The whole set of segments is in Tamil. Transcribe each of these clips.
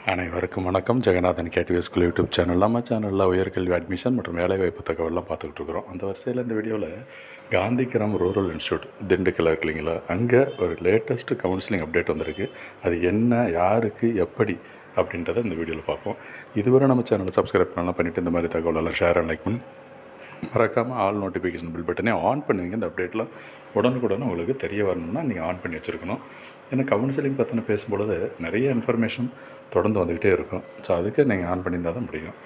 அனைவருக்கும் வணக்கம். Jeganathan KTV school YouTube channel. நம்ம சேனலில் உயர்கல்வி அட்மிஷன் மற்றும் வேலைவாய்ப்பு தகவலாம் பார்த்துக்கிட்டு இருக்கிறோம். அந்த வரிசையில் இந்த வீடியோவில் காந்திகிராம் ரூரல் இன்ஸ்டியூட் திண்டுக்கல் இருக்கு இல்லைங்களா, அங்கே ஒரு லேட்டஸ்ட்டு கவுன்சிலிங் அப்டேட் வந்திருக்கு. அது என்ன, யாருக்கு, எப்படி அப்படின்றத இந்த வீடியோவில் பார்ப்போம். இதுவரை நம்ம சேனலை சப்ஸ்கிரைப் பண்ணலாம் பண்ணிவிட்டு இந்த மாதிரி தகவலெல்லாம் ஷேர் அண்ட் லைக் பண்ணி மறக்காமல் ஆல் நோட்டிஃபிகேஷன் பில் பட்டனே ஆன் பண்ணுவீங்க. இந்த அப்டேட்லாம் உடனுக்குடனே உங்களுக்கு தெரிய வரணும்னா நீங்கள் ஆன் பண்ணி வச்சுருக்கணும். ஏன்னா கவுன்சிலிங் பற்றின பேசும்பொழுது நிறைய இன்ஃபர்மேஷன் தொடர்ந்து வந்துக்கிட்டே இருக்கும். ஸோ அதுக்கு நீங்கள் ஆன் பண்ணியிருந்தால் தான் முடியும்.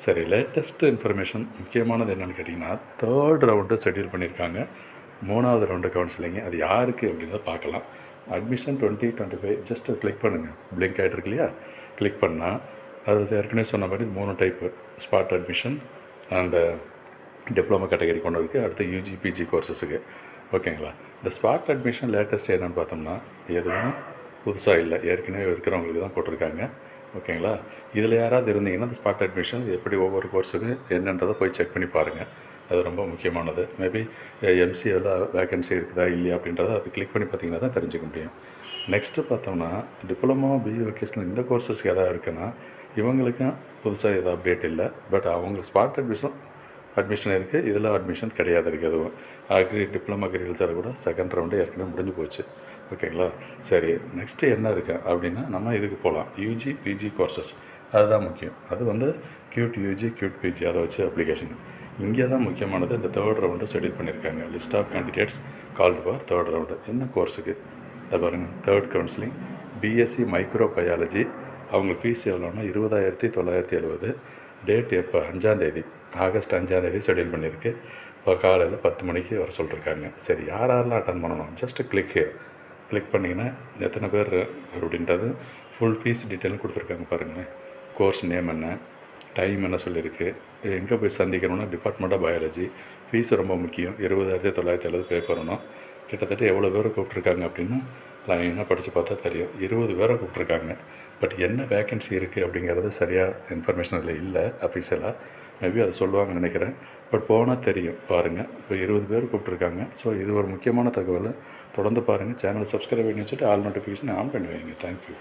சரி, லேட்டஸ்ட்டு இன்ஃபர்மேஷன் முக்கியமானது என்னென்னு கேட்டிங்கன்னா, 3rd ரவுண்டு ஷெட்யூல் பண்ணியிருக்காங்க. 3வது ரவுண்டு கவுன்சிலிங்கு. அது யாருக்கு அப்படின்றத பார்க்கலாம். அட்மிஷன் 2025 ஜஸ்ட்டு கிளிக் பண்ணுங்கள். பிளிங்க் ஆகிட்டு இருக்கு இல்லையா, கிளிக் பண்ணால் அது ஏற்கனவே சொன்ன மாதிரி 3 type: spot admission and diploma category கொண்டு இருக்குது. அடுத்து யூஜி பிஜி கோர்சஸுக்கு. ஓகேங்களா. இந்த ஸ்பாட் அட்மிஷன் லேட்டஸ்ட் என்னென்னு பார்த்தோம்னா எதுவும் புதுசாக இல்லை, ஏற்கனவே இருக்கிறவங்களுக்கு தான் போட்டிருக்காங்க. ஓகேங்களா. இதில் யாராவது இருந்தீங்கன்னா இந்த ஸ்பாட் அட்மிஷன் எப்படி ஒவ்வொரு கோர்ஸுக்கு என்னன்றதை போய் செக் பண்ணி பாருங்கள். அது ரொம்ப முக்கியமானது. மேபி எம்சிஏவில் வேக்கன்சி இருக்குதா இல்லையா அப்படின்றத அது கிளிக் பண்ணி பார்த்தீங்கன்னா தான் தெரிஞ்சுக்க முடியும். நெக்ஸ்ட்டு பார்த்தோம்னா டிப்ளமோ பிஇ வொகேஷனல் இந்த கோர்ஸஸ்க்கு எதாவது இருக்குன்னா இவங்களுக்கும் புதுசாக எதாவது அப்டேட் இல்லை. பட் அவங்க ஸ்பாட் அட்மிஷன் இருக்குது, இதில் அட்மிஷன் கிடையாது. இருக்குது அதுவும் டிப்ளமோ அக்ரிகல்ச்சர் கூட 2nd ரவுண்டு ஏற்கனவே முடிஞ்சு போச்சு. ஓகேங்களா. சரி, நெக்ஸ்ட்டு என்ன இருக்குது அப்படின்னா நம்ம இதுக்கு போகலாம். யூஜி பிஜி கோர்சஸ் அதுதான் முக்கியம். அது வந்து கியூட் யூஜி கியூட் பிஜி அதை வச்சு அப்ளிகேஷன். இங்கே தான் முக்கியமானது. இந்த 3rd ரவுண்டு ஷெட்யூல் பண்ணியிருக்காங்க. List of candidates called for 3rd round. என்ன கோர்ஸுக்கு இதை பாருங்கள். 3rd counselling BSc microbiology. அவங்க ஃபீஸ் எவ்வளோன்னா 20,970. டேட் எப்போ? 5ஆம் தேதி, ஆகஸ்ட் 5ஆம் தேதி ஷெட்யூல் பண்ணியிருக்கு. இப்போ காலையில் 10 மணிக்கு வர சொல்லியிருக்காங்க. சரி, யாரெல்லாம் அட்டன் பண்ணணும்? ஜஸ்ட்டு கிளிக் பண்ணிங்கன்னா எத்தனை பேர் அப்படின்றது ஃபுல் ஃபீஸ் டீட்டெயிலும் கொடுத்துருக்காங்க பாருங்கள். கோர்ஸ் நேம் என்ன, டைம் என்ன சொல்லியிருக்கு, எங்கே போய் சந்திக்கணும்னா டிபார்ட்மெண்ட் ஆஃப் பயாலஜி. ஃபீஸ் ரொம்ப முக்கியம். 20,970 பே பண்ணணும். கிட்டத்தட்ட எவ்வளோ பேரை கூப்பிட்ருக்காங்க அப்படின்னா லைனாக படித்து பார்த்தா தெரியும். 20 பேரை கூப்பிட்ருக்காங்க. பட் என்ன வேக்கன்சி இருக்குது அப்படிங்கிறது சரியாக இன்ஃபர்மேஷன் அதில் இல்லை அஃபீஷியலாக. மேபி அதை சொல்லுவாங்கன்னு நினைக்கிறேன். பட் போனால் தெரியும். பாருங்கள், இப்போ 20 பேர் கூப்பிட்ருக்காங்க. ஸோ இது ஒரு முக்கியமான தகவல். தொடர்ந்து பாருங்கள். சேனலை சப்ஸ்கிரைப் பண்ணி வச்சுட்டு ஆல் நோட்டிஃபிகேஷன் ஆன் பண்ணி வைங்க. தேங்க்யூ.